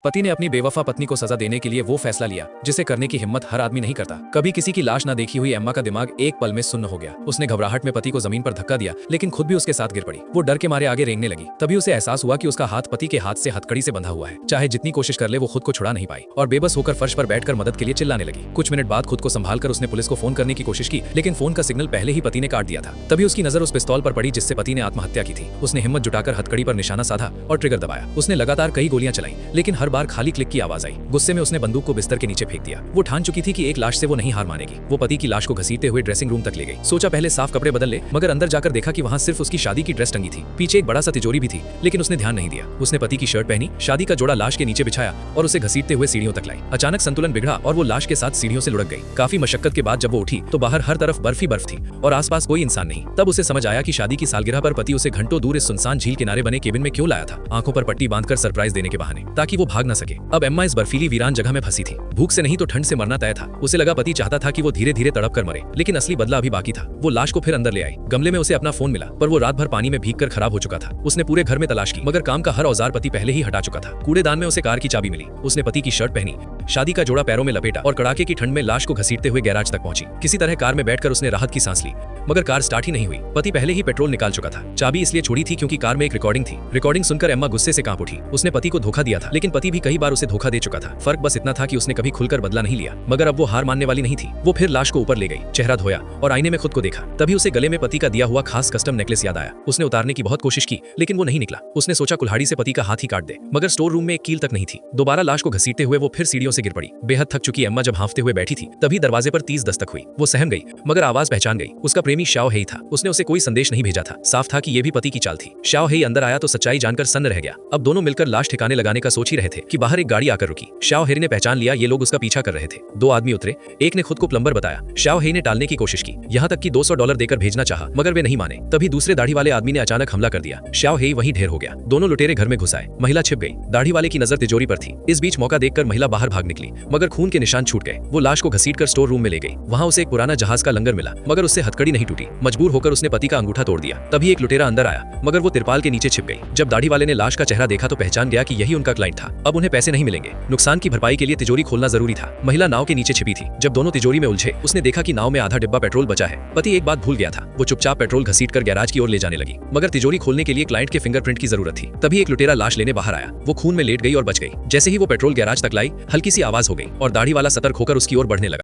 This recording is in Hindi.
पति ने अपनी बेवफा पत्नी को सजा देने के लिए वो फैसला लिया जिसे करने की हिम्मत हर आदमी नहीं करता। कभी किसी की लाश न देखी हुई एम्मा का दिमाग एक पल में सुन्न हो गया। उसने घबराहट में पति को जमीन पर धक्का दिया, लेकिन खुद भी उसके साथ गिर पड़ी। वो डर के मारे आगे रेंगने लगी। तभी उसे एहसास हुआ कि उसका हाथ पति के हाथ से हथकड़ी से बंधा हुआ है। चाहे जितनी कोशिश कर ले वो खुद को छुड़ा नहीं पाई और बेबस होकर फर्श पर बैठकर मदद के लिए चिल्लाने लगी। कुछ मिनट बाद खुद को संभालकर उसने पुलिस को फोन करने की कोशिश की, लेकिन फोन का सिग्नल पहले ही पति ने काट दिया था। तभी उसकी नजर उस पिस्तौल पर पड़ी जिससे पति ने आत्महत्या की थी। उसने हिम्मत जुटाकर हथकड़ी पर निशाना साधा और ट्रिगर दबाया। उसने लगातार कई गोलियां चलाई, लेकिन हर बार खाली क्लिक की आवाज आई। गुस्से में उसने बंदूक को बिस्तर के नीचे फेंक दिया। वो ठान चुकी थी कि एक लाश से वो नहीं हार मानेगी। वो पति की लाश को घसीटते हुए ड्रेसिंग रूम तक ले गई। सोचा पहले साफ कपड़े बदल ले, मगर अंदर जाकर देखा कि वहाँ सिर्फ उसकी शादी की ड्रेस टंगी थी। पीछे एक बड़ा सा तिजोरी भी थी, लेकिन उसने ध्यान नहीं दिया। उसने पति की शर्ट पहनी, शादी का जोड़ा लाश के नीचे बिछाया और उसे घसीटते हुए सीढ़ियों तक लाई। अचानक संतुलन बिगड़ा और वो लाश के साथ सीढ़ियों से लुढ़क गई। काफी मशक्कत के बाद जब वो उठी तो बाहर हर तरफ बर्फ ही बर्फ थी और आसपास कोई इंसान नहीं। तब उसे समझ आया कि शादी की सालगिरह पर पति उसे घंटों दूर इस सुनसान झील किनारे बने केबिन में क्यों लाया था, आंखों पर पट्टी बांधकर सरप्राइज देने के बहाने, ताकि वो भाग न सके। अब एम्मा इस बर्फीली वीरान जगह में फंसी थी। भूख से नहीं तो ठंड से मरना तय था। उसे लगा पति चाहता था कि वो धीरे धीरे तड़प कर मरे, लेकिन असली बदला अभी बाकी था। वो लाश को फिर अंदर ले आई। गमले में उसे अपना फोन मिला, पर वो रात भर पानी में भीगकर खराब हो चुका था। उसने पूरे घर में तलाश की, मगर काम का हर औजार पति पहले ही हटा चुका था। कूड़ेदान में उसे कार की चाबी मिली। उसने पति की शर्ट पहनी, शादी का जोड़ा पैरों में लपेटा और कड़ाके की ठंड में लाश को घसीटते हुए गैराज तक पहुंची। किसी तरह कार में बैठकर उसने राहत की सांस ली, मगर कार स्टार्ट ही नहीं हुई। पति पहले ही पेट्रोल निकाल चुका था। चाबी इसलिए छोड़ी थी क्योंकि कार में एक रिकॉर्डिंग थी। रिकॉर्डिंग सुनकर एम्मा गुस्से से कांप उठी। उसने पति को धोखा दिया था, लेकिन पति भी कई बार उसे धोखा दे चुका था। फर्क बस इतना था कि उसने कभी खुलकर बदला नहीं लिया। मगर अब वो हार मानने वाली नहीं थी। वो फिर लाश को ऊपर ले गई, चेहरा धोया और आईने में खुद को देखा। तभी उसे गले में पति का दिया हुआ खास कस्टम नेकलेस याद आया। उसने उतारने की बहुत कोशिश की, लेकिन वो नहीं निकला। उसने सोचा कुल्हाड़ी से पति का हाथ ही काट दे, मगर स्टोर रूम में एक कील तक नहीं थी। दोबारा लाश को घसीटते हुए वो फिर सीढ़ियों से गिर पड़ी। बेहद थक चुकी एम्मा जब हांफते हुए बैठी थी, तभी दरवाजे पर 30 दस्तक हुई। वो सहम गई, मगर आवाज पहचान गई। उसका प्रेमी शाओ हेई था। उसने उसे कोई संदेश नहीं भेजा था। साफ था कि ये भी पति की चाल थी। शाओ हेई अंदर आया तो सच्चाई जानकर सन्न रह गया। अब दोनों मिलकर लाश ठिकाने लगाने का सोच ही रहे थे कि बाहर एक गाड़ी आकर रुकी। शाओ हेई ने पहचान लिया ये लोग उसका पीछा कर रहे थे। दो आदमी उतरे। एक ने खुद को प्लम्बर बताया। शाओ हेई ने टालने की कोशिश की, यहाँ तक कि $200 देकर भेजना चाहा, मगर वे नहीं माने। तभी दूसरे दाढ़ी वाले आदमी ने अचानक हमला कर दिया। शाओ हेई वहीं ढेर हो गया। दोनों लुटेरे घर में घुस आए। महिला छिप गई। दाढ़ी वाले की नजर तिजोरी पर थी। इस बीच मौका देखकर महिला बाहर भाग निकली, मगर खून के निशान छूट गए। वो लाश को घसीटकर स्टोर रूम में ले गई। वहाँ उसे एक पुराना जहाज का लंगर मिला, मगर उससे हथकड़ी नहीं टूटी। मजबूर होकर उसने पति का अंगूठा तोड़ दिया। तभी एक लुटेरा अंदर आया, मगर वो तिरपाल के नीचे छिप गई। जब दाढ़ी वाले ने लाश का चेहरा देखा तो पहचान गया कि यही उनका क्लाइंट था। अब उन्हें पैसे नहीं मिलेंगे। नुकसान की भरपाई के लिए तिजोरी खोलना जरूरी था। महिला नाव के नीचे छिपी थी। जब दोनों तिजोरी में उलझे, उसने देखा कि नाव में आधा डिब्बा पेट्रोल बचा है। पति एक बात भूल गया था। वो चुपचाप पेट्रोल घसीटकर गैराज की ओर ले जाने लगी, मगर तिजोरी खोलने के लिए क्लाइंट के फिंगरप्रिंट की जरूरत थी। तभी एक लुटेरा लाश लेने बाहर आया। वो खून में लेट गई और बच गई। जैसे ही वो पेट्रोल गैराज तक लाई, हल्की सी आवाज हो गई और दाढ़ी वाला सतर्क होकर उसकी ओर बढ़ने लगा।